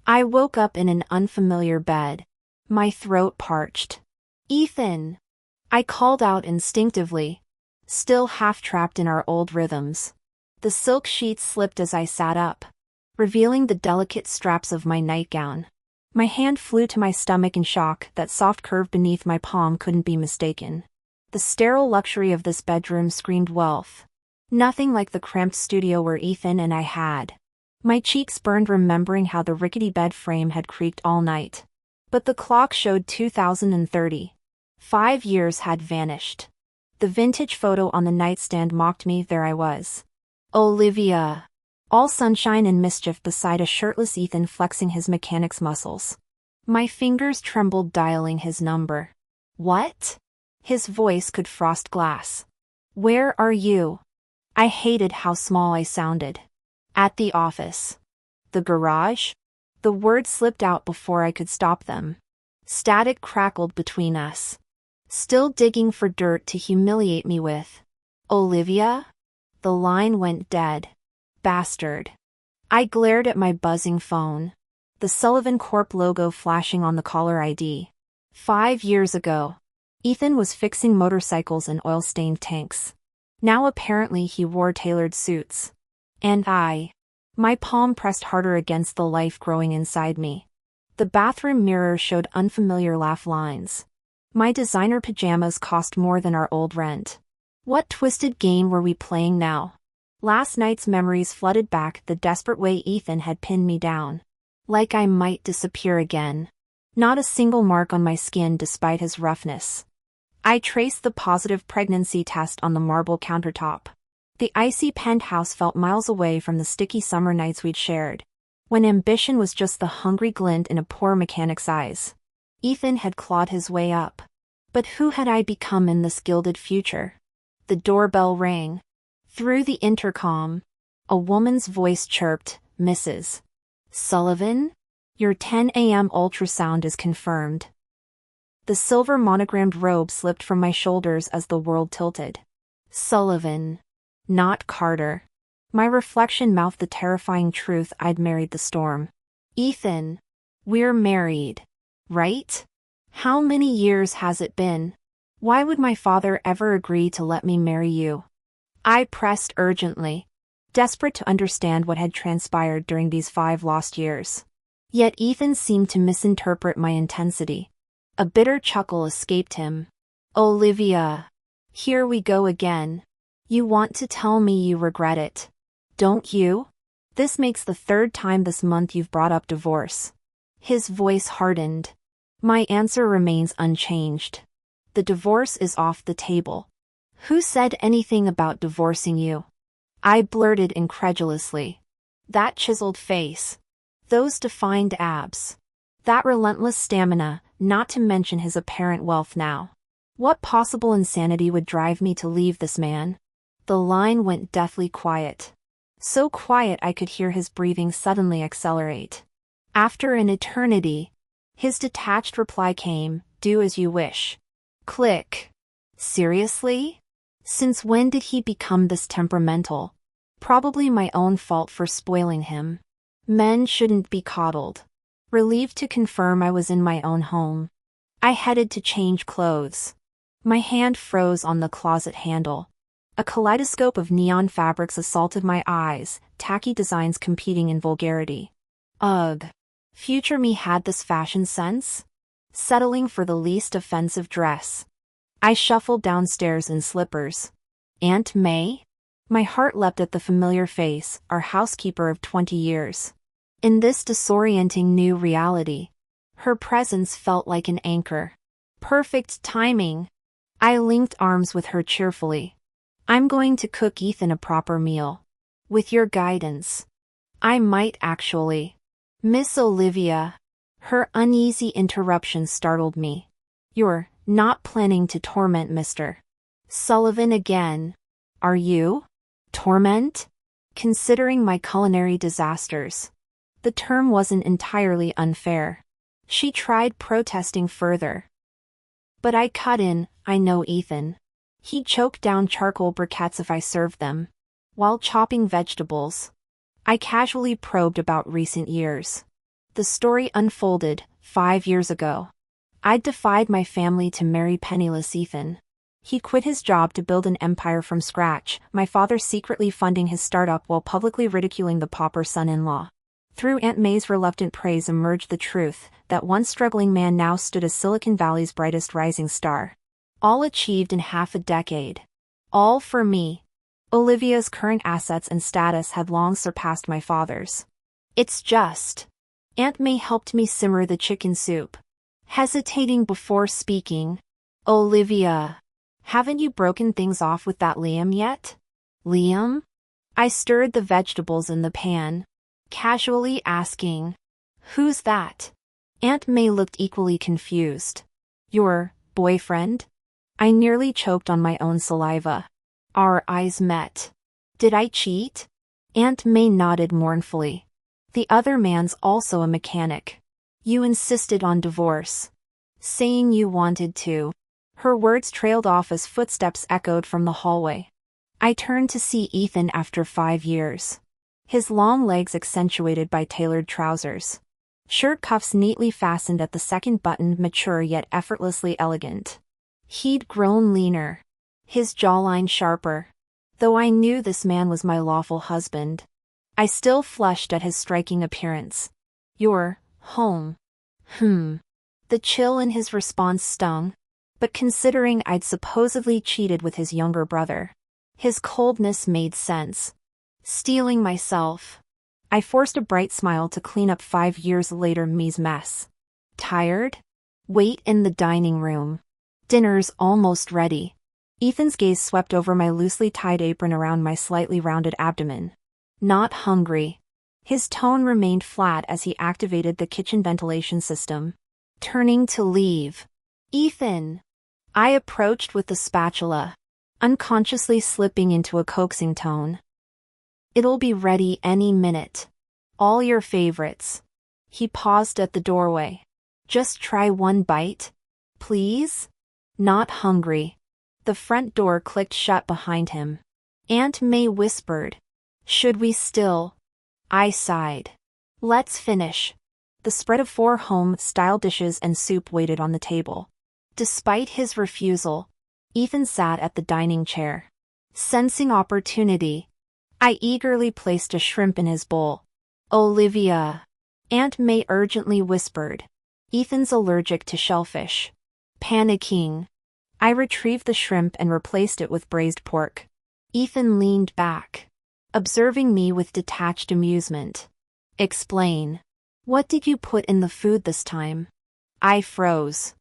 I woke up in an unfamiliar bed. My throat parched. Ethan! I called out instinctively, still half-trapped in our old rhythms. The silk sheets slipped as I sat up, revealing the delicate straps of my nightgown. My hand flew to my stomach in shock. That soft curve beneath my palm couldn't be mistaken. The sterile luxury of this bedroom screamed wealth. Nothing like the cramped studio where Ethan and I had. My cheeks burned remembering how the rickety bed frame had creaked all night. But the clock showed 2030. 5 years had vanished. The vintage photo on the nightstand mocked me. There I was. Olivia. All sunshine and mischief beside a shirtless Ethan flexing his mechanic's muscles. My fingers trembled dialing his number. What? His voice could frost glass. Where are you? I hated how small I sounded. At the office. The garage? The words slipped out before I could stop them. Static crackled between us. Still digging for dirt to humiliate me with. Olivia? The line went dead. Bastard. I glared at my buzzing phone. The Sullivan Corp logo flashing on the caller ID. 5 years ago. Ethan was fixing motorcycles and oil-stained tanks. Now apparently he wore tailored suits. And my palm pressed harder against the life growing inside me. The bathroom mirror showed unfamiliar laugh lines. My designer pajamas cost more than our old rent. What twisted game were we playing now? Last night's memories flooded back the desperate way Ethan had pinned me down. Like I might disappear again. Not a single mark on my skin despite his roughness. I traced the positive pregnancy test on the marble countertop. The icy penthouse felt miles away from the sticky summer nights we'd shared, when ambition was just the hungry glint in a poor mechanic's eyes. Ethan had clawed his way up. But who had I become in this gilded future? The doorbell rang. Through the intercom, a woman's voice chirped, "Mrs. Sullivan? Your 10 a.m. ultrasound is confirmed." The silver monogrammed robe slipped from my shoulders as the world tilted. Sullivan. Not Carter. My reflection mouthed the terrifying truth: I'd married the storm. Ethan. We're married. Right? How many years has it been? Why would my father ever agree to let me marry you? I pressed urgently, desperate to understand what had transpired during these 5 lost years. Yet Ethan seemed to misinterpret my intensity. A bitter chuckle escaped him. Olivia. Here we go again. You want to tell me you regret it, don't you? This makes the 3rd time this month you've brought up divorce. His voice hardened. My answer remains unchanged. The divorce is off the table. Who said anything about divorcing you? I blurted incredulously. That chiseled face. Those defined abs. That relentless stamina, not to mention his apparent wealth now. What possible insanity would drive me to leave this man? The line went deathly quiet. So quiet I could hear his breathing suddenly accelerate. After an eternity, his detached reply came, "Do as you wish." Click. Seriously? Since when did he become this temperamental? Probably my own fault for spoiling him. Men shouldn't be coddled. Relieved to confirm I was in my own home, I headed to change clothes. My hand froze on the closet handle. A kaleidoscope of neon fabrics assaulted my eyes, tacky designs competing in vulgarity. Ugh. Future me had this fashion sense? Settling for the least offensive dress. I shuffled downstairs in slippers. Aunt May? My heart leapt at the familiar face, our housekeeper of 20 years. In this disorienting new reality, her presence felt like an anchor. Perfect timing. I linked arms with her cheerfully. I'm going to cook Ethan a proper meal. With your guidance. I might actually. Miss Olivia. Her uneasy interruption startled me. You're not planning to torment Mr. Sullivan again, are you? Torment? Considering my culinary disasters, the term wasn't entirely unfair. She tried protesting further. But I cut in. I know Ethan. He'd choke down charcoal briquettes if I served them. While chopping vegetables, I casually probed about recent years. The story unfolded 5 years ago. I'd defied my family to marry penniless Ethan. He quit his job to build an empire from scratch, my father secretly funding his startup while publicly ridiculing the pauper son-in-law. Through Aunt May's reluctant praise emerged the truth that one struggling man now stood as Silicon Valley's brightest rising star. All achieved in half a decade. All for me. Olivia's current assets and status had long surpassed my father's. It's just. Aunt May helped me simmer the chicken soup. Hesitating before speaking. Olivia. Haven't you broken things off with that Liam yet? Liam? I stirred the vegetables in the pan, casually asking, "Who's that?" Aunt May looked equally confused. "Your boyfriend?" I nearly choked on my own saliva. Our eyes met. Did I cheat? Aunt May nodded mournfully. The other man's also a mechanic. You insisted on divorce. Saying you wanted to. Her words trailed off as footsteps echoed from the hallway. I turned to see Ethan after 5 years. His long legs accentuated by tailored trousers. Shirt cuffs neatly fastened at the second button, mature yet effortlessly elegant. He'd grown leaner. His jawline sharper. Though I knew this man was my lawful husband, I still flushed at his striking appearance. You're home. The chill in his response stung. But considering I'd supposedly cheated with his younger brother, his coldness made sense. Steeling myself, I forced a bright smile to clean up 5 years later me's mess. Tired? Wait in the dining room. Dinner's almost ready. Ethan's gaze swept over my loosely tied apron around my slightly rounded abdomen. Not hungry. His tone remained flat as he activated the kitchen ventilation system. Turning to leave. Ethan. I approached with the spatula, unconsciously slipping into a coaxing tone. It'll be ready any minute. All your favorites. He paused at the doorway. Just try one bite? Please? Not hungry. The front door clicked shut behind him. Aunt May whispered. Should we still? I sighed. Let's finish. The spread of 4 home-style dishes and soup waited on the table. Despite his refusal, Ethan sat at the dining chair. Sensing opportunity, I eagerly placed a shrimp in his bowl. Olivia. Aunt May urgently whispered. Ethan's allergic to shellfish. Panicking, I retrieved the shrimp and replaced it with braised pork. Ethan leaned back, observing me with detached amusement. Explain. What did you put in the food this time? I froze.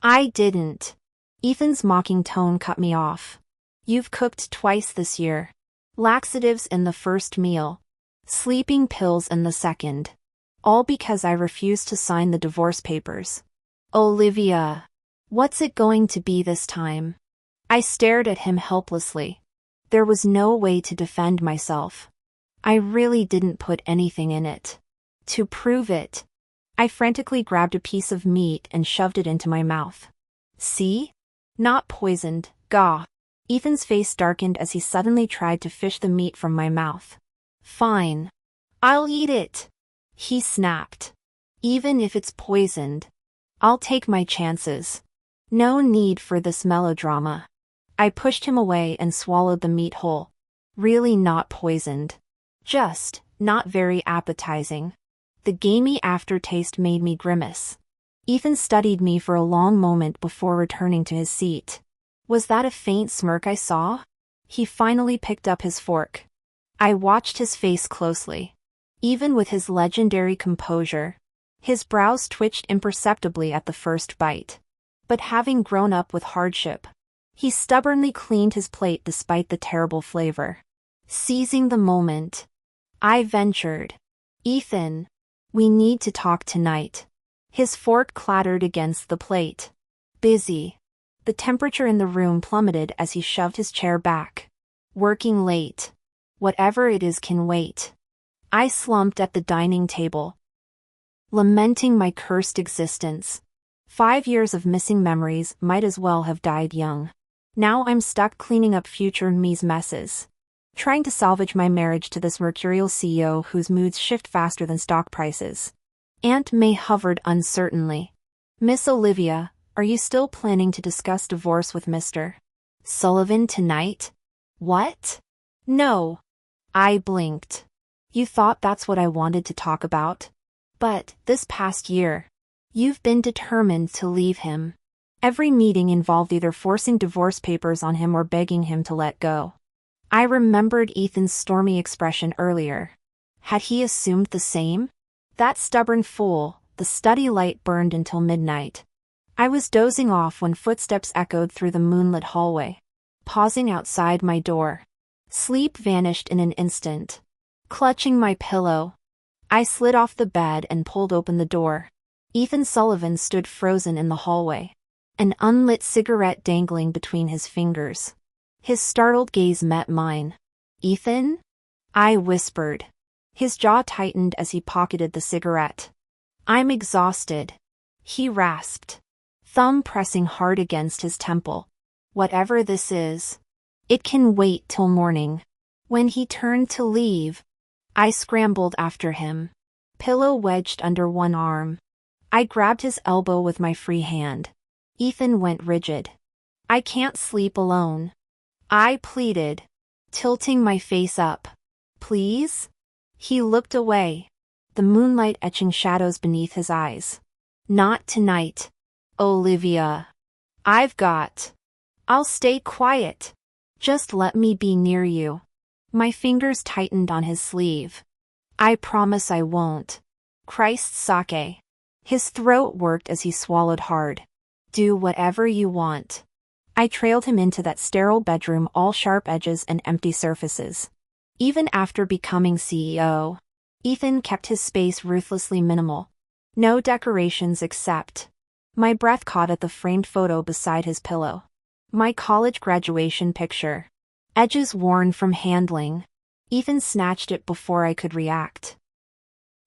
I didn't. Ethan's mocking tone cut me off. You've cooked twice this year. Laxatives in the first meal. Sleeping pills in the second. All because I refused to sign the divorce papers. Olivia. What's it going to be this time? I stared at him helplessly. There was no way to defend myself. I really didn't put anything in it. To prove it, I frantically grabbed a piece of meat and shoved it into my mouth. See? Not poisoned, gah. Ethan's face darkened as he suddenly tried to fish the meat from my mouth. Fine. I'll eat it. He snapped. Even if it's poisoned, I'll take my chances. No need for this melodrama. I pushed him away and swallowed the meat whole. Really not poisoned. Just not very appetizing. The gamey aftertaste made me grimace. Ethan studied me for a long moment before returning to his seat. Was that a faint smirk I saw? He finally picked up his fork. I watched his face closely. Even with his legendary composure, his brows twitched imperceptibly at the first bite. But having grown up with hardship, he stubbornly cleaned his plate despite the terrible flavor. Seizing the moment, I ventured. Ethan. We need to talk tonight. His fork clattered against the plate. Busy. The temperature in the room plummeted as he shoved his chair back. Working late. Whatever it is can wait. I slumped at the dining table, lamenting my cursed existence. 5 years of missing memories might as well have died young. Now I'm stuck cleaning up future me's messes. Trying to salvage my marriage to this mercurial CEO whose moods shift faster than stock prices. Aunt May hovered uncertainly. Miss Olivia, are you still planning to discuss divorce with Mr. Sullivan tonight? What? No. I blinked. You thought that's what I wanted to talk about? But, this past year, you've been determined to leave him. Every meeting involved either forcing divorce papers on him or begging him to let go. I remembered Ethan's stormy expression earlier. Had he assumed the same? That stubborn fool. The study light burned until midnight. I was dozing off when footsteps echoed through the moonlit hallway. Pausing outside my door. Sleep vanished in an instant. Clutching my pillow, I slid off the bed and pulled open the door. Ethan Sullivan stood frozen in the hallway, an unlit cigarette dangling between his fingers. His startled gaze met mine. Ethan? I whispered. His jaw tightened as he pocketed the cigarette. I'm exhausted, he rasped, thumb pressing hard against his temple. Whatever this is, it can wait till morning. When he turned to leave, I scrambled after him, pillow wedged under one arm. I grabbed his elbow with my free hand. Ethan went rigid. I can't sleep alone, I pleaded, tilting my face up. Please? He looked away, the moonlight etching shadows beneath his eyes. Not tonight, Olivia. I'll stay quiet. Just let me be near you. My fingers tightened on his sleeve. I promise I won't. Christ's sake. His throat worked as he swallowed hard. Do whatever you want. I trailed him into that sterile bedroom, all sharp edges and empty surfaces. Even after becoming CEO, Ethan kept his space ruthlessly minimal. No decorations except. My breath caught at the framed photo beside his pillow. My college graduation picture. Edges worn from handling. Ethan snatched it before I could react.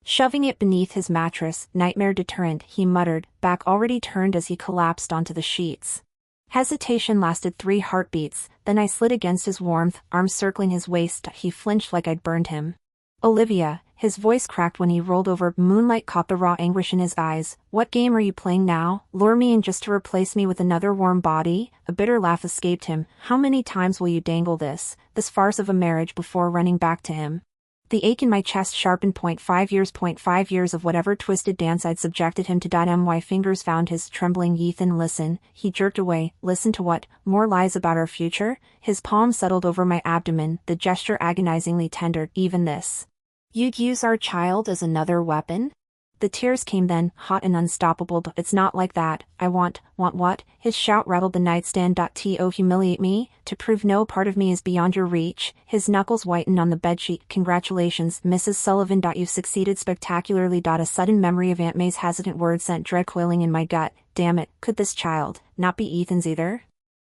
Shoving it beneath his mattress, nightmare deterrent, he muttered, back already turned as he collapsed onto the sheets. Hesitation lasted 3 heartbeats, then I slid against his warmth, arms circling his waist. He flinched like I'd burned him. Olivia, his voice cracked when he rolled over. Moonlight caught the raw anguish in his eyes. What game are you playing now? Lure me in just to replace me with another warm body? A bitter laugh escaped him. How many times will you dangle this farce of a marriage before running back to him? The ache in my chest sharpened. 0.5 years of whatever twisted dance I'd subjected him to. My fingers found his, trembling. Ethan, listen. He jerked away. Listen to what? More lies about our future? His palm settled over my abdomen, the gesture agonizingly tender. Even this. You'd use our child as another weapon? The tears came then, hot and unstoppable. It's not like that. I want what? His shout rattled the nightstand. To humiliate me? To prove no part of me is beyond your reach? His knuckles whitened on the bedsheet. Congratulations, Mrs. Sullivan. You've succeeded spectacularly. A sudden memory of Aunt May's hesitant words sent dread coiling in my gut. Damn it, could this child not be Ethan's either?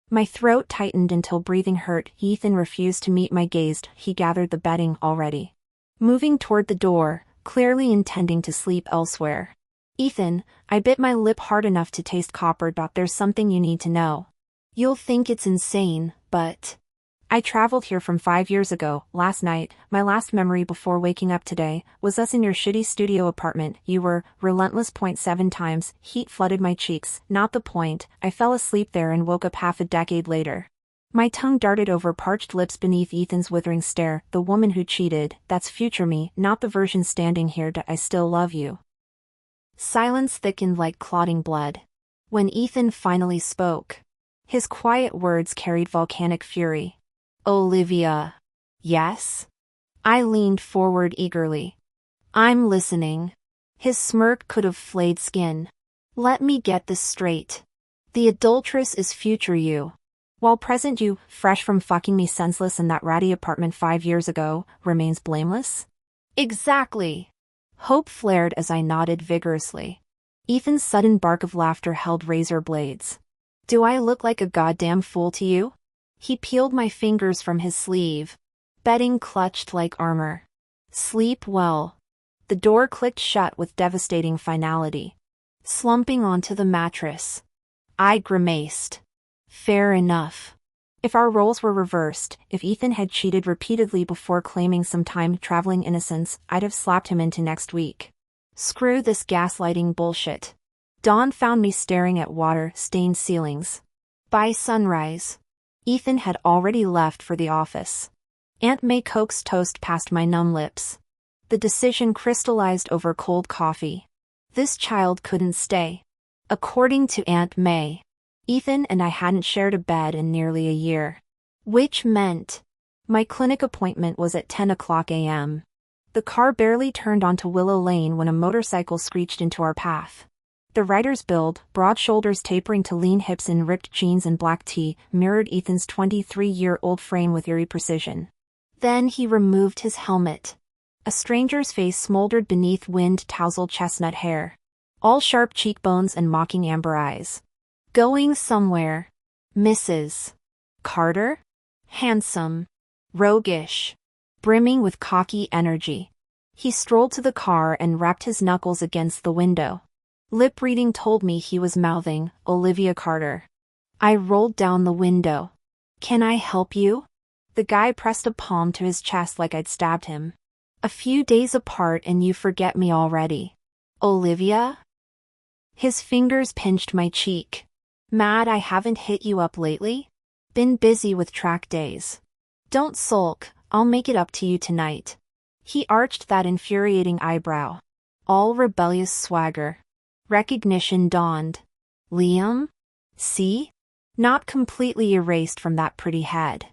My throat tightened until breathing hurt. Ethan refused to meet my gaze. He gathered the bedding already, moving toward the door, clearly intending to sleep elsewhere. Ethan, I bit my lip hard enough to taste copper. There's something you need to know. You'll think it's insane, but I traveled here from 5 years ago. Last night, my last memory before waking up today, was us in your shitty studio apartment. You were relentless. 7 times, heat flooded my cheeks. Not the point. I fell asleep there and woke up half a decade later. My tongue darted over parched lips beneath Ethan's withering stare. The woman who cheated, that's future me, not the version standing here. I still love you. Silence thickened like clotting blood. When Ethan finally spoke, his quiet words carried volcanic fury. Olivia. Yes? I leaned forward eagerly. I'm listening. His smirk could have flayed skin. Let me get this straight. The adulteress is future you, while present you, fresh from fucking me senseless in that ratty apartment 5 years ago, remains blameless? Exactly. Hope flared as I nodded vigorously. Ethan's sudden bark of laughter held razor blades. Do I look like a goddamn fool to you? He peeled my fingers from his sleeve. Bedding clutched like armor. Sleep well. The door clicked shut with devastating finality. Slumping onto the mattress, I grimaced. Fair enough. If our roles were reversed, if Ethan had cheated repeatedly before claiming some time-traveling innocence, I'd have slapped him into next week. Screw this gaslighting bullshit. Dawn found me staring at water-stained ceilings. By sunrise, Ethan had already left for the office. Aunt May coaxed toast past my numb lips. The decision crystallized over cold coffee. This child couldn't stay. According to Aunt May, Ethan and I hadn't shared a bed in nearly a year. Which meant my clinic appointment was at 10 o'clock a.m. The car barely turned onto Willow Lane when a motorcycle screeched into our path. The rider's build, broad shoulders tapering to lean hips in ripped jeans and black tee, mirrored Ethan's 23-year-old frame with eerie precision. Then he removed his helmet. A stranger's face smoldered beneath wind-tousled chestnut hair. All sharp cheekbones and mocking amber eyes. Going somewhere. Mrs. Carter? Handsome. Roguish. Brimming with cocky energy. He strolled to the car and rapped his knuckles against the window. Lip reading told me he was mouthing, "Olivia Carter." I rolled down the window. "Can I help you?" The guy pressed a palm to his chest like I'd stabbed him. "A few days apart and you forget me already. Olivia?" His fingers pinched my cheek. "Mad I haven't hit you up lately? Been busy with track days. Don't sulk, I'll make it up to you tonight." He arched that infuriating eyebrow. All rebellious swagger. Recognition dawned. Liam? See? Not completely erased from that pretty head.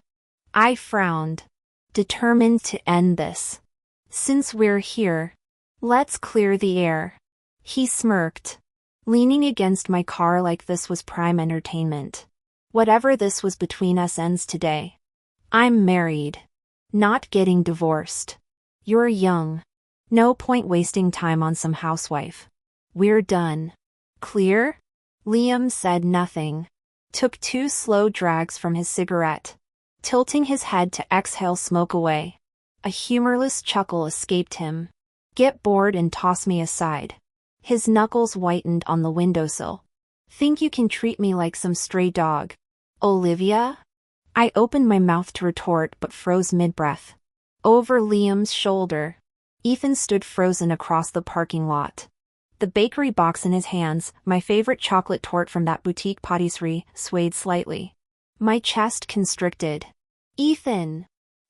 I frowned. Determined to end this. "Since we're here, let's clear the air." He smirked. Leaning against my car like this was prime entertainment. "Whatever this was between us ends today. I'm married. Not getting divorced. You're young. No point wasting time on some housewife. We're done. Clear?" Liam said nothing. Took 2 slow drags from his cigarette. Tilting his head to exhale smoke away. A humorless chuckle escaped him. "Get bored and toss me aside." His knuckles whitened on the windowsill. "Think you can treat me like some stray dog? Olivia?" I opened my mouth to retort but froze mid-breath. Over Liam's shoulder, Ethan stood frozen across the parking lot. The bakery box in his hands, my favorite chocolate torte from that boutique patisserie, swayed slightly. My chest constricted. "Ethan!"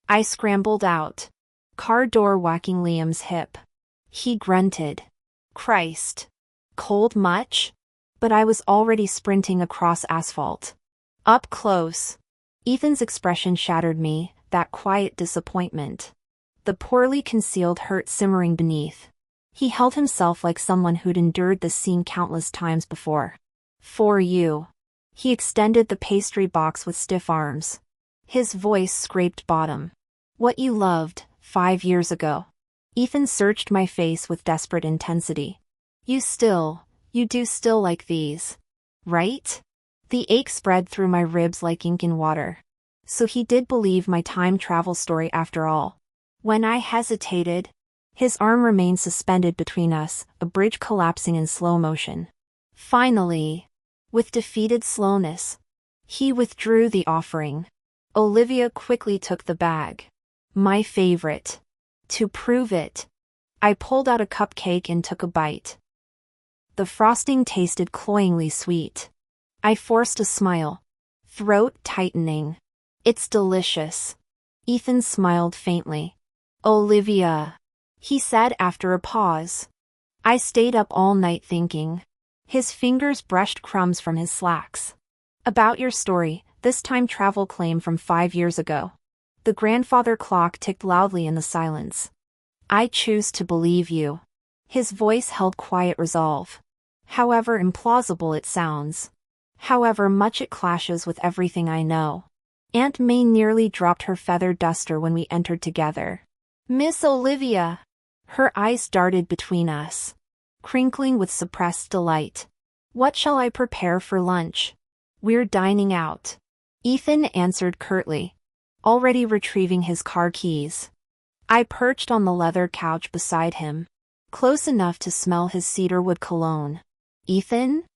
I scrambled out. Car door whacking Liam's hip. He grunted. "Christ. Cold much?" But I was already sprinting across asphalt. Up close. Ethan's expression shattered me, that quiet disappointment. The poorly concealed hurt simmering beneath. He held himself like someone who'd endured this scene countless times before. "For you." He extended the pastry box with stiff arms. His voice scraped bottom. "What you loved, 5 years ago." Ethan searched my face with desperate intensity. You do still like these. Right?" The ache spread through my ribs like ink in water. So he did believe my time travel story after all. When I hesitated, his arm remained suspended between us, a bridge collapsing in slow motion. Finally, with defeated slowness, he withdrew the offering. Olivia quickly took the bag. My favorite. To prove it, I pulled out a cupcake and took a bite. The frosting tasted cloyingly sweet. I forced a smile. Throat tightening. "It's delicious." Ethan smiled faintly. "Olivia," he said after a pause. I stayed up all night thinking. His fingers brushed crumbs from his slacks. "About your story, this time travel claim from 5 years ago." The grandfather clock ticked loudly in the silence. "I choose to believe you." His voice held quiet resolve. However implausible it sounds. However much it clashes with everything I know. Aunt May nearly dropped her feather duster when we entered together. "Miss Olivia!" Her eyes darted between us, crinkling with suppressed delight. "What shall I prepare for lunch?" "We're dining out," Ethan answered curtly, already retrieving his car keys. I perched on the leather couch beside him, close enough to smell his cedarwood cologne. "Ethan?"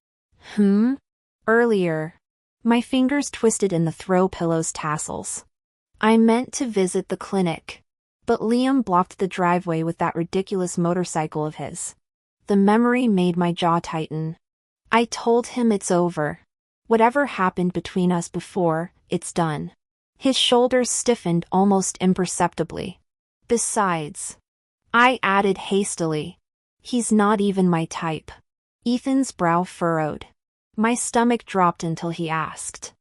Earlier. My fingers twisted in the throw pillow's tassels. "I meant to visit the clinic." But Liam blocked the driveway with that ridiculous motorcycle of his. The memory made my jaw tighten. I told him it's over. Whatever happened between us before, it's done. His shoulders stiffened almost imperceptibly. Besides, I added hastily, he's not even my type. Ethan's brow furrowed. My stomach dropped until he asked,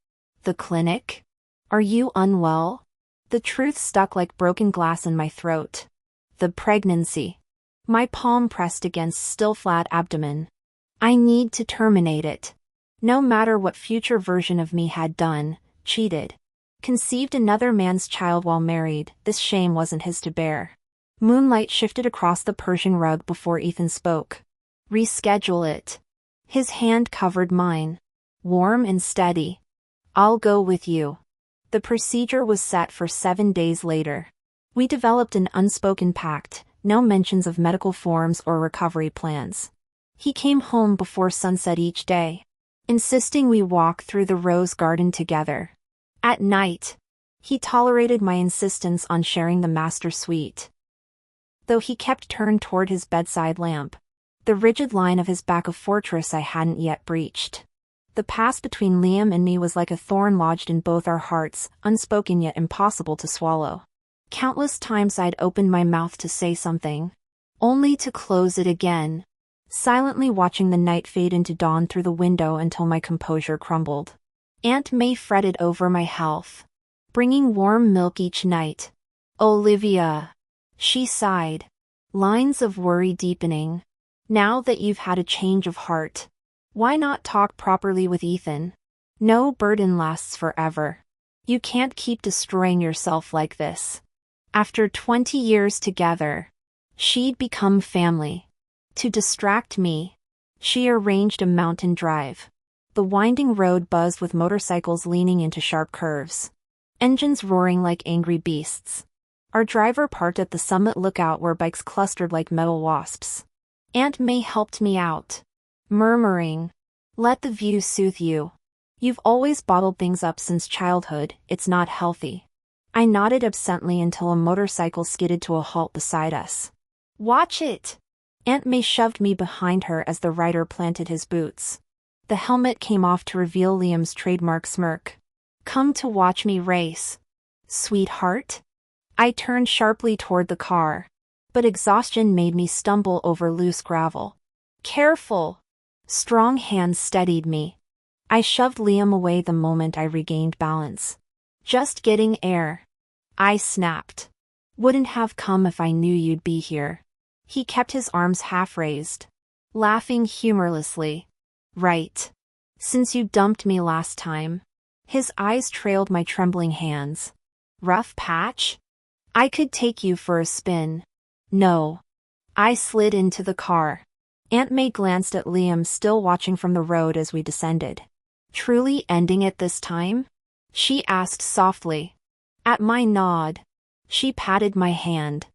"The clinic? Are you unwell?" The truth stuck like broken glass in my throat. The pregnancy. My palm pressed against still flat abdomen. I need to terminate it. No matter what future version of me had done, cheated, conceived another man's child while married, this shame wasn't his to bear. Moonlight shifted across the Persian rug before Ethan spoke. Reschedule it. His hand covered mine. Warm and steady. I'll go with you. The procedure was set for 7 days later. We developed an unspoken pact, no mentions of medical forms or recovery plans. He came home before sunset each day, insisting we walk through the rose garden together. At night, he tolerated my insistence on sharing the master suite. Though he kept turned toward his bedside lamp, the rigid line of his back a fortress I hadn't yet breached. The past between Liam and me was like a thorn lodged in both our hearts, unspoken yet impossible to swallow. Countless times I'd opened my mouth to say something, only to close it again, silently watching the night fade into dawn through the window until my composure crumbled. Aunt May fretted over my health, bringing warm milk each night. "Olivia," she sighed, lines of worry deepening. "Now that you've had a change of heart, why not talk properly with Ethan? No burden lasts forever. You can't keep destroying yourself like this." After 20 years together, she'd become family. To distract me, she arranged a mountain drive. The winding road buzzed with motorcycles leaning into sharp curves, engines roaring like angry beasts. Our driver parked at the summit lookout where bikes clustered like metal wasps. Aunt May helped me out, murmuring, "Let the view soothe you. You've always bottled things up since childhood, it's not healthy." I nodded absently until a motorcycle skidded to a halt beside us. "Watch it!" Aunt May shoved me behind her as the rider planted his boots. The helmet came off to reveal Liam's trademark smirk. "Come to watch me race, sweetheart?" I turned sharply toward the car, but exhaustion made me stumble over loose gravel. "Careful!" Strong hands steadied me. I shoved Liam away the moment I regained balance. "Just getting air," I snapped. "Wouldn't have come if I knew you'd be here." He kept his arms half raised, laughing humorlessly. "Right. Since you dumped me last time." His eyes trailed my trembling hands. "Rough patch? I could take you for a spin." "No." I slid into the car. Aunt May glanced at Liam, still watching from the road as we descended. "Truly ending it this time?" she asked softly. At my nod, she patted my hand.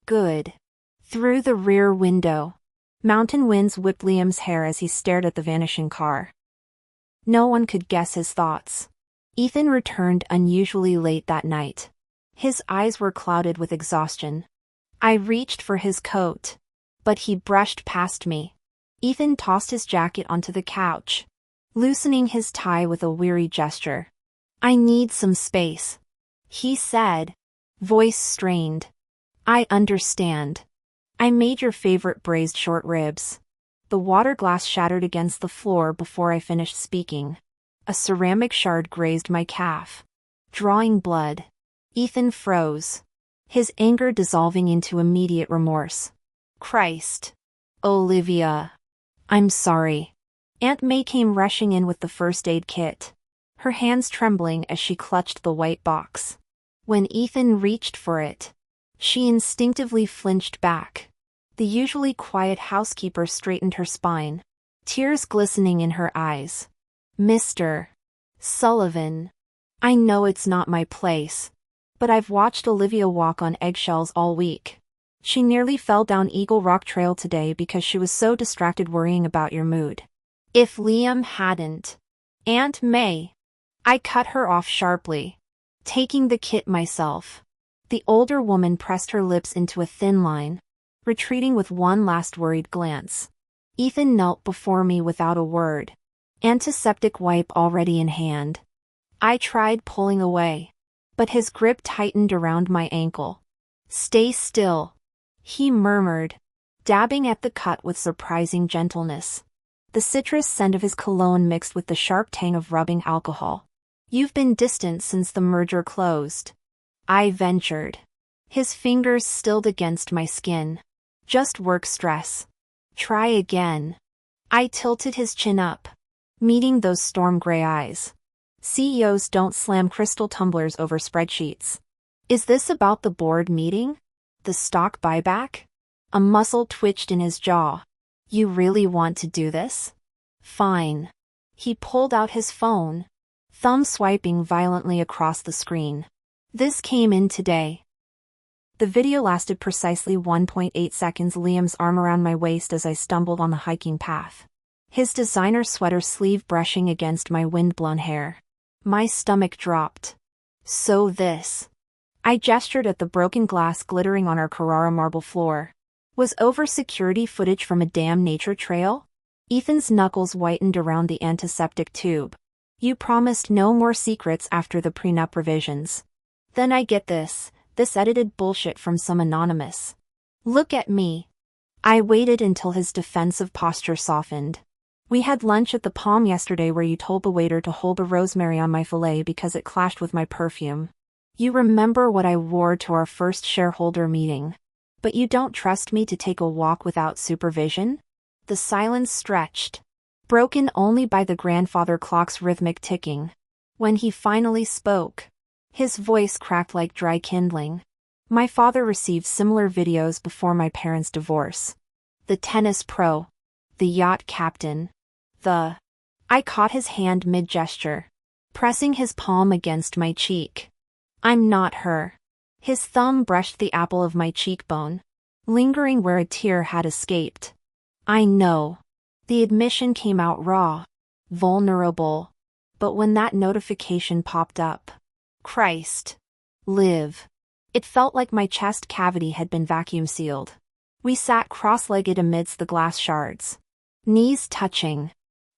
"Good." Through the rear window, mountain winds whipped Liam's hair as he stared at the vanishing car. No one could guess his thoughts. Ethan returned unusually late that night. His eyes were clouded with exhaustion. I reached for his coat, but he brushed past me. Ethan tossed his jacket onto the couch, loosening his tie with a weary gesture. "I need some space," he said, voice strained. "I understand. I made your favorite braised short ribs." The water glass shattered against the floor before I finished speaking. A ceramic shard grazed my calf, drawing blood. Ethan froze, his anger dissolving into immediate remorse. "Christ. Olivia. I'm sorry." Aunt May came rushing in with the first aid kit, her hands trembling as she clutched the white box. When Ethan reached for it, she instinctively flinched back. The usually quiet housekeeper straightened her spine, tears glistening in her eyes. "Mr. Sullivan, I know it's not my place, but I've watched Olivia walk on eggshells all week. She nearly fell down Eagle Rock Trail today because she was so distracted worrying about your mood." "If Liam hadn't." "Aunt May." I cut her off sharply, taking the kit myself. The older woman pressed her lips into a thin line, retreating with one last worried glance. Ethan knelt before me without a word. Antiseptic wipe already in hand. I tried pulling away, but his grip tightened around my ankle. "Stay still," he murmured, dabbing at the cut with surprising gentleness. The citrus scent of his cologne mixed with the sharp tang of rubbing alcohol. "You've been distant since the merger closed," I ventured. His fingers stilled against my skin. "Just work stress. Try again." I tilted his chin up, meeting those storm gray eyes. CEOs don't slam crystal tumblers over spreadsheets. "Is this about the board meeting? The stock buyback?" A muscle twitched in his jaw. "You really want to do this? Fine." He pulled out his phone, thumb swiping violently across the screen. "This came in today." The video lasted precisely 1.8 seconds. Liam's arm around my waist as I stumbled on the hiking path. His designer sweater sleeve brushing against my wind-blown hair. My stomach dropped. "So this," I gestured at the broken glass glittering on our Carrara marble floor, "was over security footage from a damn nature trail?" Ethan's knuckles whitened around the antiseptic tube. "You promised no more secrets after the prenup revisions. Then I get this edited bullshit from some anonymous. Look at me." I waited until his defensive posture softened. "We had lunch at the Palm yesterday where you told the waiter to hold the rosemary on my fillet because it clashed with my perfume. You remember what I wore to our first shareholder meeting. But you don't trust me to take a walk without supervision?" The silence stretched, broken only by the grandfather clock's rhythmic ticking. When he finally spoke, his voice cracked like dry kindling. "My father received similar videos before my parents' divorce. The tennis pro, the yacht captain, the..." I caught his hand mid-gesture, pressing his palm against my cheek. "I'm not her." His thumb brushed the apple of my cheekbone, lingering where a tear had escaped. "I know." The admission came out raw, vulnerable. But when that notification popped up, Christ. Live. It felt like my chest cavity had been vacuum sealed. We sat cross-legged amidst the glass shards, knees touching.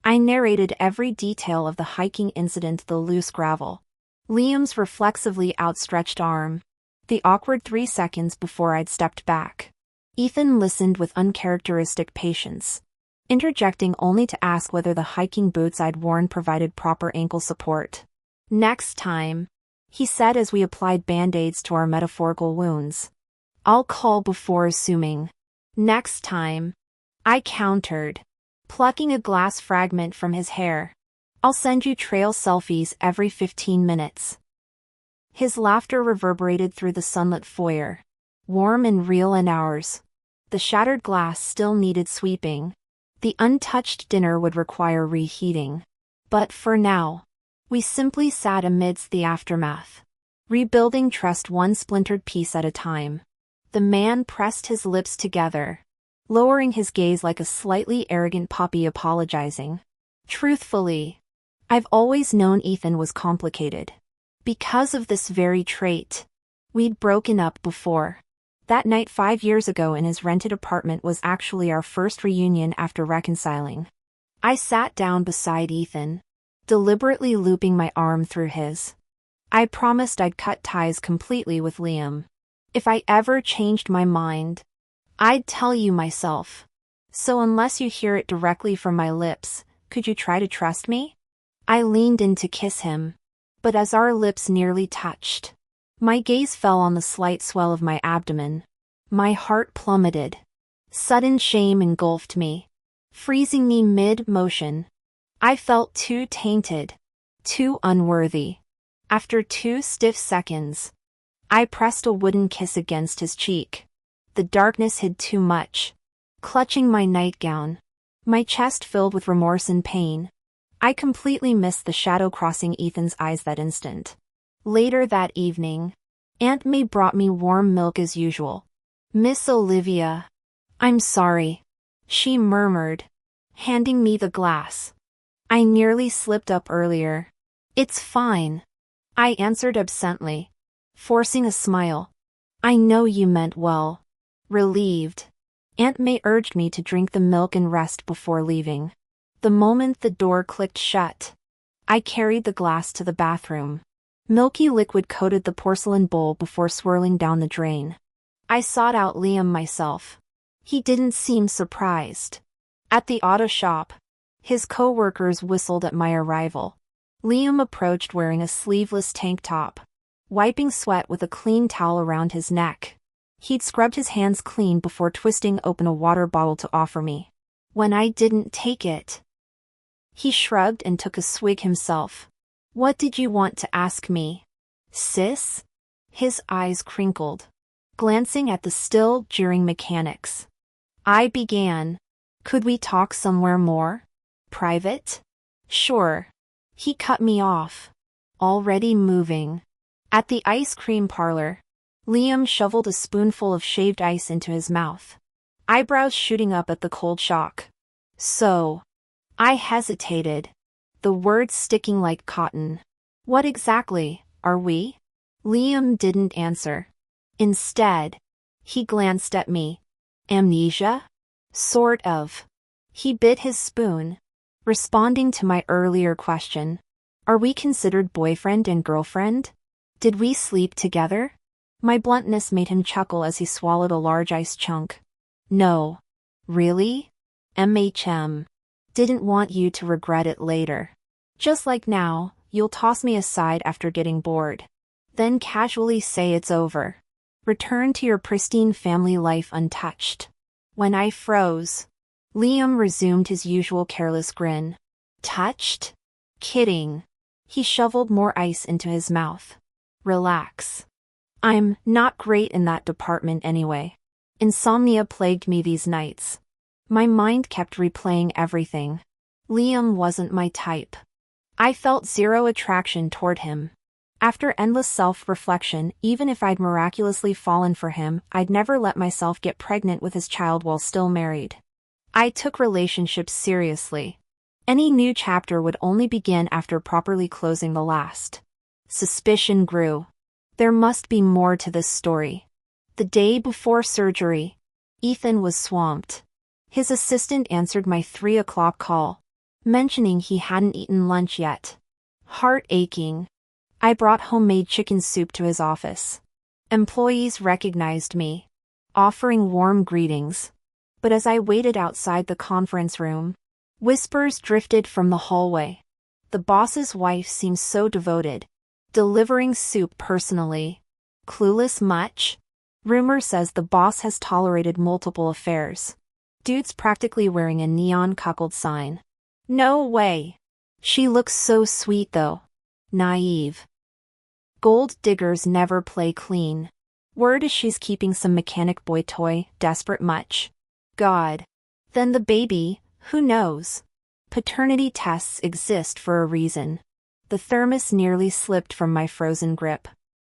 I narrated every detail of the hiking incident, the loose gravel, Liam's reflexively outstretched arm, the awkward 3 seconds before I'd stepped back. Ethan listened with uncharacteristic patience, interjecting only to ask whether the hiking boots I'd worn provided proper ankle support. "Next time," he said as we applied band-aids to our metaphorical wounds, "I'll call before assuming." "Next time," I countered, plucking a glass fragment from his hair. "I'll send you trail selfies every 15 minutes. His laughter reverberated through the sunlit foyer, warm and real in ours. The shattered glass still needed sweeping. The untouched dinner would require reheating. But for now, we simply sat amidst the aftermath, rebuilding trust one splintered piece at a time. The man pressed his lips together, lowering his gaze like a slightly arrogant puppy apologizing. "Truthfully, I've always known Ethan was complicated. Because of this very trait. We'd broken up before. That night 5 years ago in his rented apartment was actually our first reunion after reconciling." I sat down beside Ethan, deliberately looping my arm through his. I promised I'd cut ties completely with Liam. If I ever changed my mind, I'd tell you myself. So unless you hear it directly from my lips, could you try to trust me? I leaned in to kiss him, but as our lips nearly touched, my gaze fell on the slight swell of my abdomen. My heart plummeted. Sudden shame engulfed me, freezing me mid-motion. I felt too tainted, too unworthy. After 2 stiff seconds, I pressed a wooden kiss against his cheek. The darkness hid too much. Clutching my nightgown, my chest filled with remorse and pain, I completely missed the shadow crossing Ethan's eyes that instant. Later that evening, Aunt May brought me warm milk as usual. "Miss Olivia, I'm sorry," she murmured, handing me the glass. "I nearly slipped up earlier." "It's fine," I answered absently, forcing a smile. "I know you meant well." Relieved, Aunt May urged me to drink the milk and rest before leaving. The moment the door clicked shut, I carried the glass to the bathroom. Milky liquid coated the porcelain bowl before swirling down the drain. I sought out Liam myself. He didn't seem surprised. At the auto shop, his co-workers whistled at my arrival. Liam approached wearing a sleeveless tank top, wiping sweat with a clean towel around his neck. He'd scrubbed his hands clean before twisting open a water bottle to offer me. When I didn't take it, he shrugged and took a swig himself. "What did you want to ask me, sis?" His eyes crinkled, glancing at the still jeering mechanics. I began. "Could we talk somewhere more private?" "Sure." He cut me off, already moving. At the ice cream parlor, Liam shoveled a spoonful of shaved ice into his mouth, eyebrows shooting up at the cold shock. "So," I hesitated, the words sticking like cotton. "What exactly are we?" Liam didn't answer. Instead, he glanced at me. "Amnesia?" "Sort of." He bit his spoon, responding to my earlier question. "Are we considered boyfriend and girlfriend? Did we sleep together?" My bluntness made him chuckle as he swallowed a large ice chunk. "No." "Really?" Didn't want you to regret it later. Just like now, you'll toss me aside after getting bored. Then casually say it's over. Return to your pristine family life untouched. When I froze, Liam resumed his usual careless grin. "Touched? Kidding." He shoveled more ice into his mouth. "Relax. I'm not great in that department anyway. Insomnia plagued me these nights. My mind kept replaying everything. Liam wasn't my type. I felt zero attraction toward him. After endless self-reflection, even if I'd miraculously fallen for him, I'd never let myself get pregnant with his child while still married. I took relationships seriously. Any new chapter would only begin after properly closing the last. Suspicion grew. There must be more to this story. The day before surgery, Ethan was swamped. His assistant answered my 3 o'clock call, mentioning he hadn't eaten lunch yet. Heart aching, I brought homemade chicken soup to his office. Employees recognized me, offering warm greetings. But as I waited outside the conference room, whispers drifted from the hallway. The boss's wife seems so devoted, delivering soup personally. Clueless much? Rumor says the boss has tolerated multiple affairs. Dude's practically wearing a neon cuckold sign. No way. She looks so sweet though. Naive. Gold diggers never play clean. Word is she's keeping some mechanic boy toy, desperate much. God. Then the baby, who knows? Paternity tests exist for a reason. The thermos nearly slipped from my frozen grip.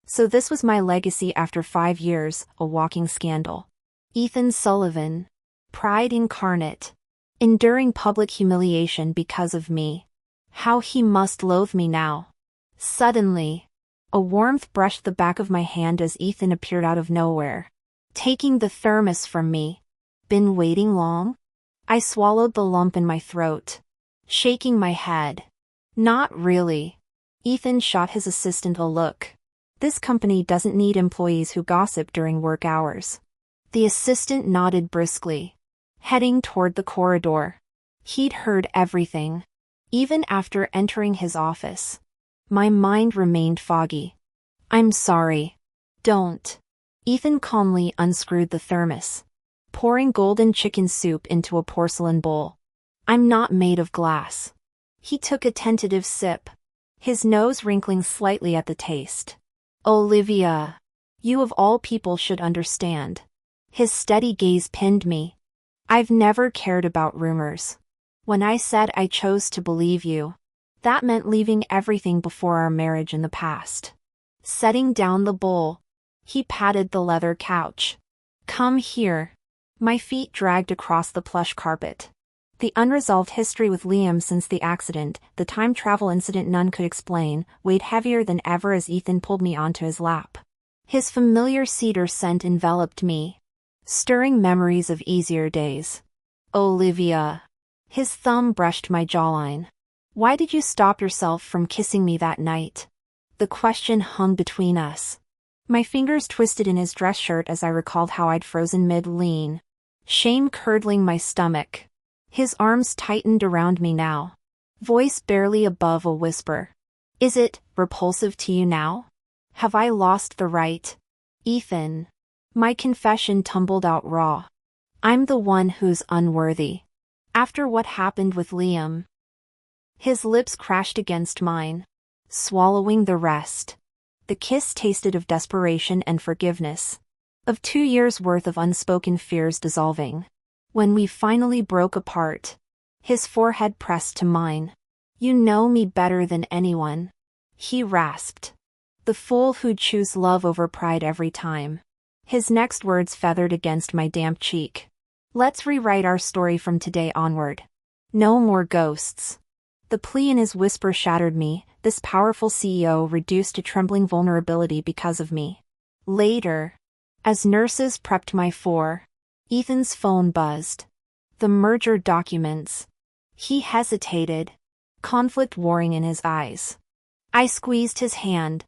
So this was my legacy after 5 years, a walking scandal. Ethan Sullivan. Pride incarnate. Enduring public humiliation because of me. How he must loathe me now. Suddenly, a warmth brushed the back of my hand as Ethan appeared out of nowhere, taking the thermos from me. Been waiting long? I swallowed the lump in my throat, shaking my head. Not really. Ethan shot his assistant a look. This company doesn't need employees who gossip during work hours. The assistant nodded briskly, heading toward the corridor. He'd heard everything, even after entering his office. My mind remained foggy. I'm sorry. Don't. Ethan calmly unscrewed the thermos, pouring golden chicken soup into a porcelain bowl. I'm not made of glass. He took a tentative sip, his nose wrinkling slightly at the taste. Olivia, you of all people should understand. His steady gaze pinned me. I've never cared about rumors. When I said I chose to believe you, that meant leaving everything before our marriage in the past. Setting down the bowl, he patted the leather couch. Come here. My feet dragged across the plush carpet. The unresolved history with Liam since the accident, the time travel incident none could explain, weighed heavier than ever as Ethan pulled me onto his lap. His familiar cedar scent enveloped me, stirring memories of easier days. Olivia. His thumb brushed my jawline. Why did you stop yourself from kissing me that night? The question hung between us. My fingers twisted in his dress shirt as I recalled how I'd frozen mid-lean. Shame curdling my stomach. His arms tightened around me now. Voice barely above a whisper. Is it repulsive to you now? Have I lost the right? Ethan. My confession tumbled out raw. I'm the one who's unworthy. After what happened with Liam. His lips crashed against mine, swallowing the rest. The kiss tasted of desperation and forgiveness. Of 2 years' worth of unspoken fears dissolving. When we finally broke apart, his forehead pressed to mine. You know me better than anyone. He rasped. The fool who'd choose love over pride every time. His next words feathered against my damp cheek. Let's rewrite our story from today onward. No more ghosts. The plea in his whisper shattered me, this powerful CEO reduced to trembling vulnerability because of me. Later, as nurses prepped my for, Ethan's phone buzzed. The merger documents. He hesitated, conflict warring in his eyes. I squeezed his hand,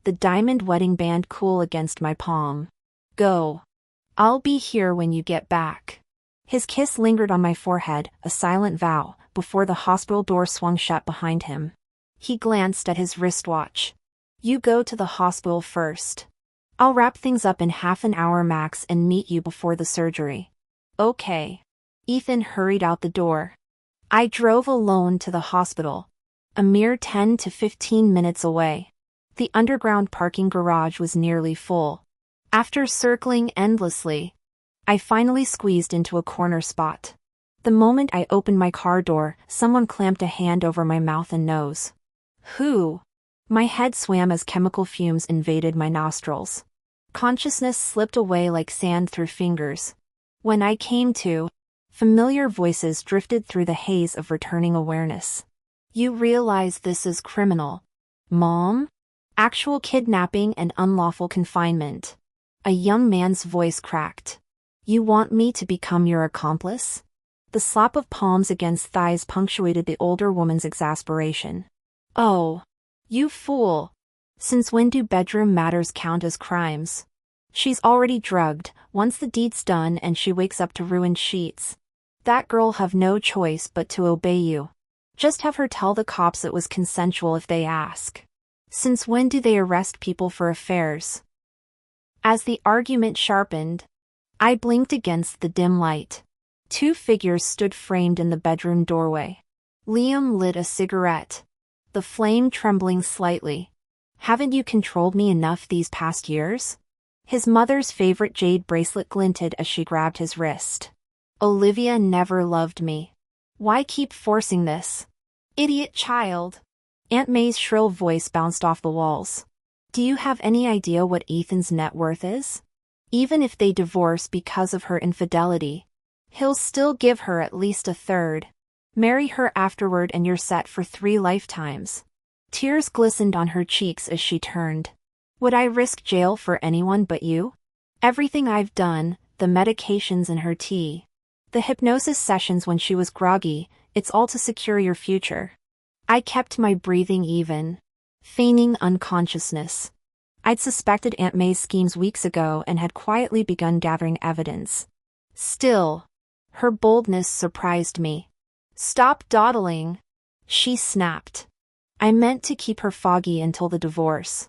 the diamond wedding band cool against my palm. Go. I'll be here when you get back. His kiss lingered on my forehead, a silent vow, before the hospital door swung shut behind him. He glanced at his wristwatch. You go to the hospital first. I'll wrap things up in half an hour max and meet you before the surgery. Okay. Ethan hurried out the door. I drove alone to the hospital. A mere 10 to 15 minutes away. The underground parking garage was nearly full. After circling endlessly, I finally squeezed into a corner spot. The moment I opened my car door, someone clamped a hand over my mouth and nose. Who? My head swam as chemical fumes invaded my nostrils. Consciousness slipped away like sand through fingers. When I came to, familiar voices drifted through the haze of returning awareness. You realize this is criminal, Mom? Actual kidnapping and unlawful confinement. A young man's voice cracked. You want me to become your accomplice? The slap of palms against thighs punctuated the older woman's exasperation. Oh, you fool. Since when do bedroom matters count as crimes? She's already drugged, once the deed's done and she wakes up to ruined sheets. That girl'll have no choice but to obey you. Just have her tell the cops it was consensual if they ask. Since when do they arrest people for affairs? As the argument sharpened, I blinked against the dim light. 2 figures stood framed in the bedroom doorway. Liam lit a cigarette, the flame trembling slightly. Haven't you controlled me enough these past years? His mother's favorite jade bracelet glinted as she grabbed his wrist. Olivia never loved me. Why keep forcing this? Idiot child. Aunt May's shrill voice bounced off the walls. Do you have any idea what Ethan's net worth is? Even if they divorce because of her infidelity, he'll still give her at least a third. Marry her afterward and you're set for 3 lifetimes. Tears glistened on her cheeks as she turned. Would I risk jail for anyone but you? Everything I've done, the medications in her tea, the hypnosis sessions when she was groggy, it's all to secure your future. I kept my breathing even, feigning unconsciousness. I'd suspected Aunt May's schemes weeks ago and had quietly begun gathering evidence. Still, her boldness surprised me. Stop dawdling, she snapped. I meant to keep her foggy until the divorce.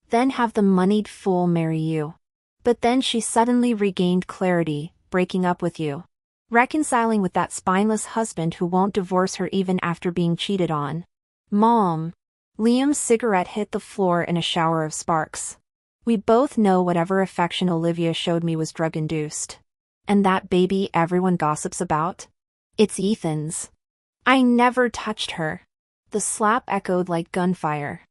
Then have the moneyed fool marry you. But then she suddenly regained clarity, breaking up with you. Reconciling with that spineless husband who won't divorce her even after being cheated on. Mom. Liam's cigarette hit the floor in a shower of sparks. We both know whatever affection Olivia showed me was drug-induced. And that baby everyone gossips about? It's Ethan's. I never touched her. The slap echoed like gunfire.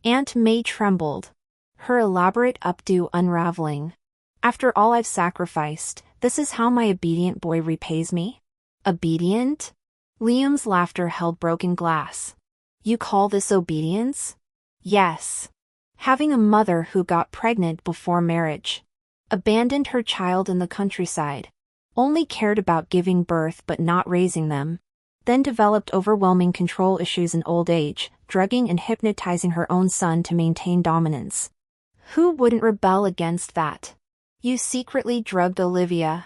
Aunt May trembled, her elaborate updo unraveling. After all I've sacrificed, this is how my obedient boy repays me? Obedient? Liam's laughter held broken glass. You call this obedience? Yes. Having a mother who got pregnant before marriage. Abandoned her child in the countryside. Only cared about giving birth but not raising them. Then developed overwhelming control issues in old age, drugging and hypnotizing her own son to maintain dominance. Who wouldn't rebel against that? You secretly drugged Olivia.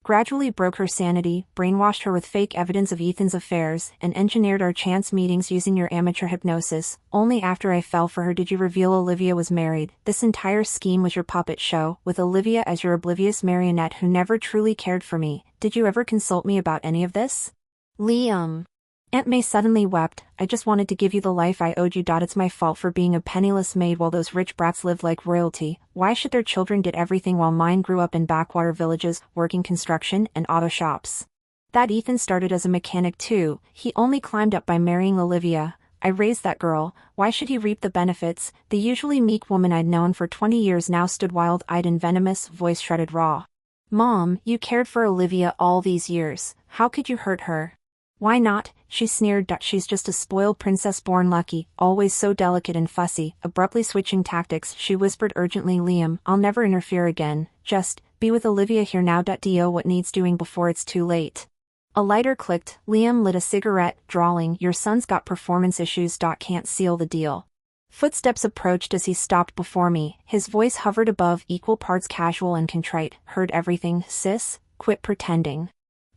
Gradually broke her sanity, brainwashed her with fake evidence of Ethan's affairs, and engineered our chance meetings using your amateur hypnosis. Only after I fell for her did you reveal Olivia was married. This entire scheme was your puppet show, with Olivia as your oblivious marionette who never truly cared for me. Did you ever consult me about any of this? Liam. Aunt May suddenly wept. I just wanted to give you the life I owed you. It's my fault for being a penniless maid while those rich brats lived like royalty. Why should their children get everything while mine grew up in backwater villages, working construction and auto shops? That Ethan started as a mechanic too. He only climbed up by marrying Olivia. I raised that girl. Why should he reap the benefits? The usually meek woman I'd known for 20 years now stood wild-eyed and venomous, voice shredded raw. Mom, you cared for Olivia all these years. How could you hurt her? Why not? She sneered. She's just a spoiled princess born lucky, always so delicate and fussy. Abruptly switching tactics, she whispered urgently, Liam, I'll never interfere again. Just be with Olivia here now. Do what needs doing before it's too late. A lighter clicked. Liam lit a cigarette, drawling, your son's got performance issues. Can't seal the deal. Footsteps approached as he stopped before me. His voice hovered above, equal parts casual and contrite. Heard everything, sis? Quit pretending.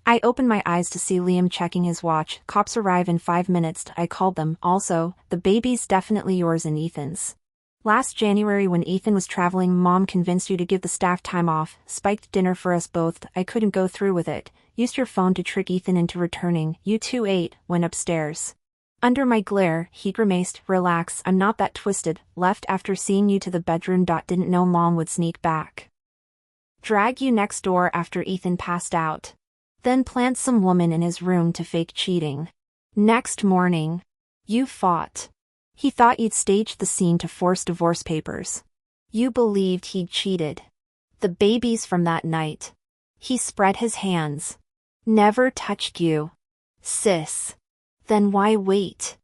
I opened my eyes to see Liam checking his watch. Cops arrive in 5 minutes. I called them. Also, the baby's definitely yours and Ethan's. Last January when Ethan was traveling, Mom convinced you to give the staff time off, spiked dinner for us both. I couldn't go through with it. Used your phone to trick Ethan into returning. You two ate, went upstairs. Under my glare, he grimaced. Relax, I'm not that twisted. Left after seeing you to the bedroom. Didn't know Mom would sneak back. Drag you next door after Ethan passed out. Then plant some woman in his room to fake cheating. Next morning. You fought. He thought you'd staged the scene to force divorce papers. You believed he'd cheated. The baby's from that night. He spread his hands. Never touched you. Sis. Then why wait?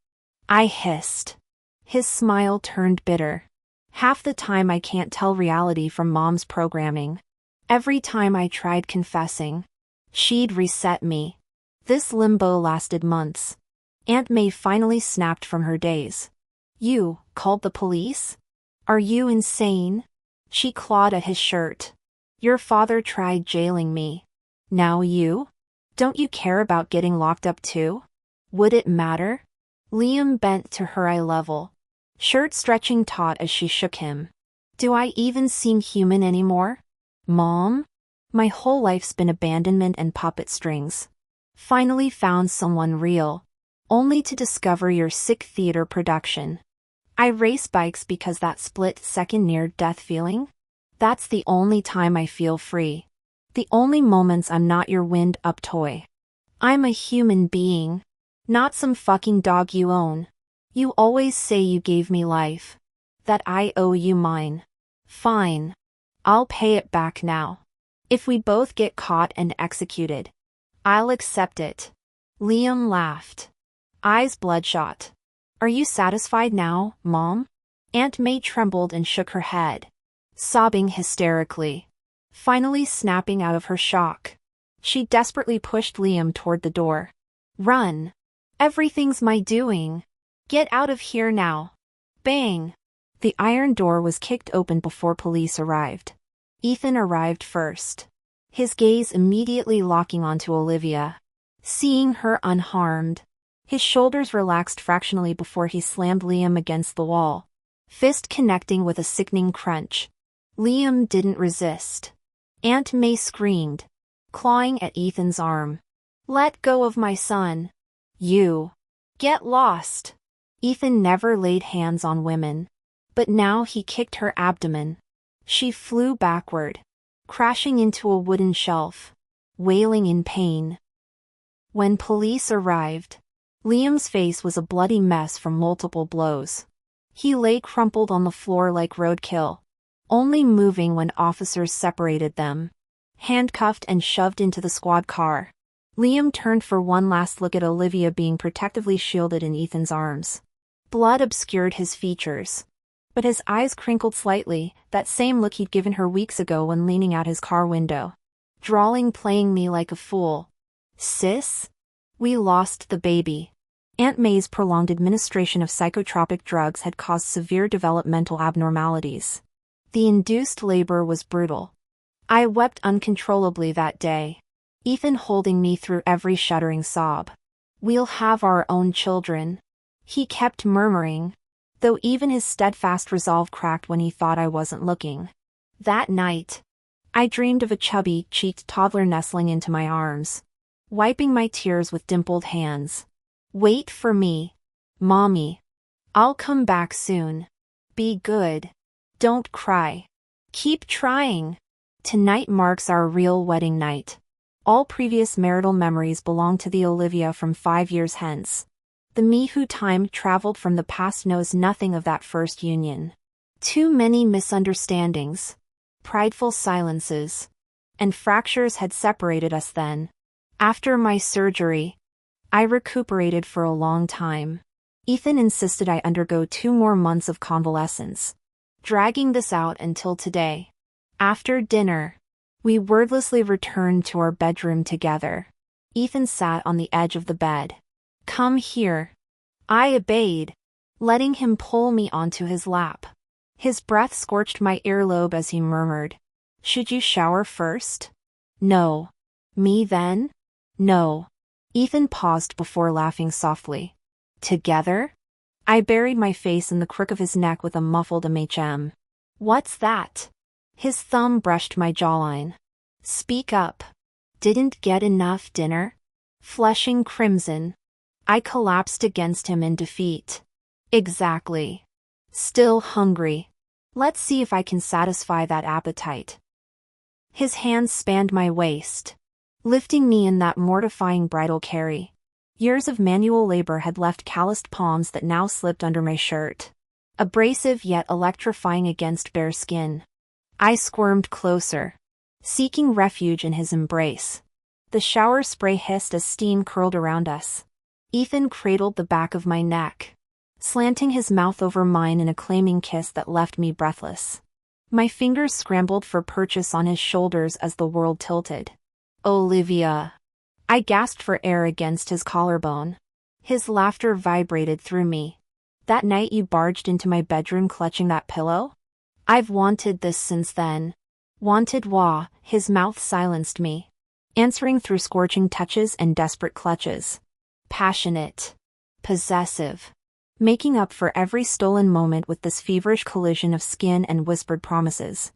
I hissed. His smile turned bitter. Half the time I can't tell reality from Mom's programming. Every time I tried confessing, she'd reset me. This limbo lasted months. Aunt May finally snapped from her daze. You called the police? Are you insane? She clawed at his shirt. Your father tried jailing me. Now you? Don't you care about getting locked up too? Would it matter? Liam bent to her eye level. Shirt stretching taut as she shook him. Do I even seem human anymore? Mom? My whole life's been abandonment and puppet strings. Finally found someone real. Only to discover your sick theater production. I race bikes because that split-second near-death feeling? That's the only time I feel free. The only moments I'm not your wind-up toy. I'm a human being. Not some fucking dog you own. You always say you gave me life. That I owe you mine. Fine. I'll pay it back now. If we both get caught and executed, I'll accept it. Liam laughed. Eyes bloodshot. Are you satisfied now, Mom? Aunt May trembled and shook her head. Sobbing hysterically. Finally snapping out of her shock. She desperately pushed Liam toward the door. Run. Everything's my doing. Get out of here now. Bang. The iron door was kicked open before police arrived. Ethan arrived first. His gaze immediately locking onto Olivia. Seeing her unharmed. His shoulders relaxed fractionally before he slammed Liam against the wall. Fist connecting with a sickening crunch. Liam didn't resist. Aunt May screamed, clawing at Ethan's arm. Let go of my son. You. Get lost. Ethan never laid hands on women. But now he kicked her abdomen. She flew backward, crashing into a wooden shelf, wailing in pain. When police arrived, Liam's face was a bloody mess from multiple blows. He lay crumpled on the floor like roadkill, only moving when officers separated them. Handcuffed and shoved into the squad car, Liam turned for one last look at Olivia being protectively shielded in Ethan's arms. Blood obscured his features. But his eyes crinkled slightly, that same look he'd given her weeks ago when leaning out his car window. Drawling, playing me like a fool. Sis? We lost the baby. Aunt May's prolonged administration of psychotropic drugs had caused severe developmental abnormalities. The induced labor was brutal. I wept uncontrollably that day. Ethan holding me through every shuddering sob. We'll have our own children. He kept murmuring, though even his steadfast resolve cracked when he thought I wasn't looking. That night, I dreamed of a chubby-cheeked toddler nestling into my arms, wiping my tears with dimpled hands. Wait for me, Mommy. I'll come back soon. Be good. Don't cry. Keep trying. Tonight marks our real wedding night. All previous marital memories belong to the Olivia from 5 years hence. The me who time traveled from the past knows nothing of that first union. Too many misunderstandings, prideful silences, and fractures had separated us then. After my surgery, I recuperated for a long time. Ethan insisted I undergo 2 more months of convalescence, dragging this out until today. After dinner, we wordlessly returned to our bedroom together. Ethan sat on the edge of the bed. Come here. I obeyed, letting him pull me onto his lap. His breath scorched my earlobe as he murmured, "Should you shower first?" No. Me then? No. Ethan paused before laughing softly. Together? I buried my face in the crook of his neck with a muffled What's that? His thumb brushed my jawline. Speak up. Didn't get enough dinner? Flushing crimson, I collapsed against him in defeat. Exactly. Still hungry. Let's see if I can satisfy that appetite. His hands spanned my waist, lifting me in that mortifying bridal carry. Years of manual labor had left calloused palms that now slipped under my shirt, abrasive yet electrifying against bare skin. I squirmed closer, seeking refuge in his embrace. The shower spray hissed as steam curled around us. Ethan cradled the back of my neck, slanting his mouth over mine in a claiming kiss that left me breathless. My fingers scrambled for purchase on his shoulders as the world tilted. Olivia. I gasped for air against his collarbone. His laughter vibrated through me. That night you barged into my bedroom clutching that pillow? I've wanted this since then. Wanted wah, his mouth silenced me, answering through scorching touches and desperate clutches. Passionate. Possessive. Making up for every stolen moment with this feverish collision of skin and whispered promises.